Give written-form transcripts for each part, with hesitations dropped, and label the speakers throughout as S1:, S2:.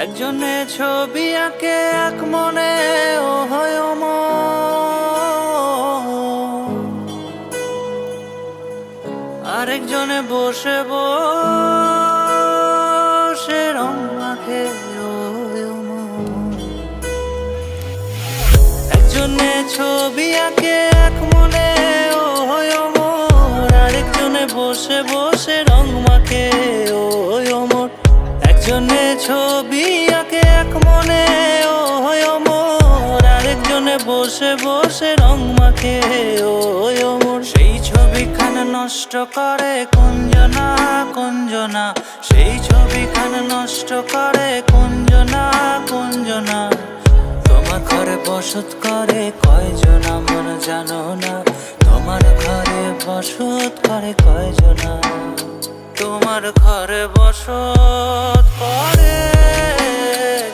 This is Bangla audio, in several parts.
S1: একজনে ছবি আঁকে এক মনে ও হয় আরেকজনে বসে বসে রং মাখে ও একজনে ছবি আঁকে এক মনে ও হয় আরেকজনে বসে বসে রং মাখে ও একজনে ছবি আঁকে এক মনে ও হয় আরেকজনে বসে বসে রং মাখে ও সেই ছবিখানা নষ্ট করে কুঞ্জনা কুঞ্জনা, সেই ছবিখানা নষ্ট করে কুঞ্জনা কুঞ্জনা। তোমার ঘরে বসত করে কয়জনা মন জানো না, তোমার ঘরে বসত করে কয়জনা, তোমার ঘরে বসত করে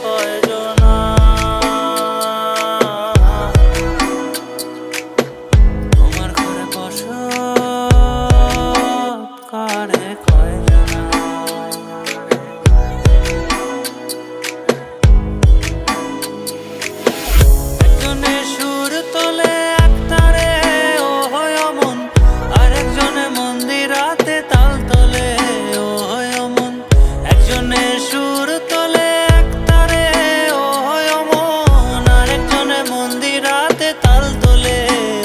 S1: কয়জনা, তোমার ঘরে বসত করে কয়জনা। একজনে সুর তোলে এক তারে ও হয় অমন, আরেকজনে মন্দিরাতে তাল তোলে ও হয় অমন। একজনে সুর তোলে এক তারে ও হয় অমন, আরেকজনে মন্দিরাতে তাল তোলে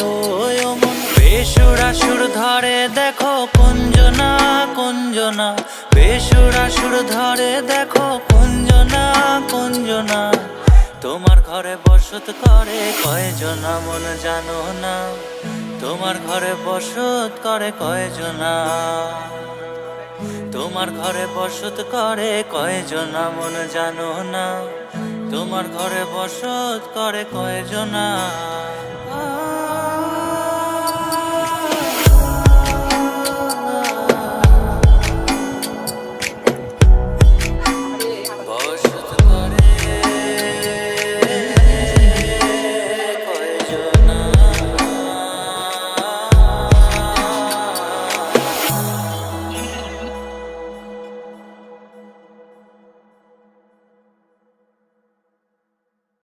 S1: ও হয় অমন। বেসুরা সুর ধরে দেখো কুঞ্জনা কুঞ্জনা, বেসুরা সুর ধরে দেখো কুঞ্জনা কুঞ্জনা। তোমার ঘরে বসত করে কয়জনা মন জানো না, তোমার ঘরে বসত করে কয়জনা, তোমার ঘরে বসত করে কয়জনা মন জানো না, তোমার ঘরে বসত করে কয়জনা।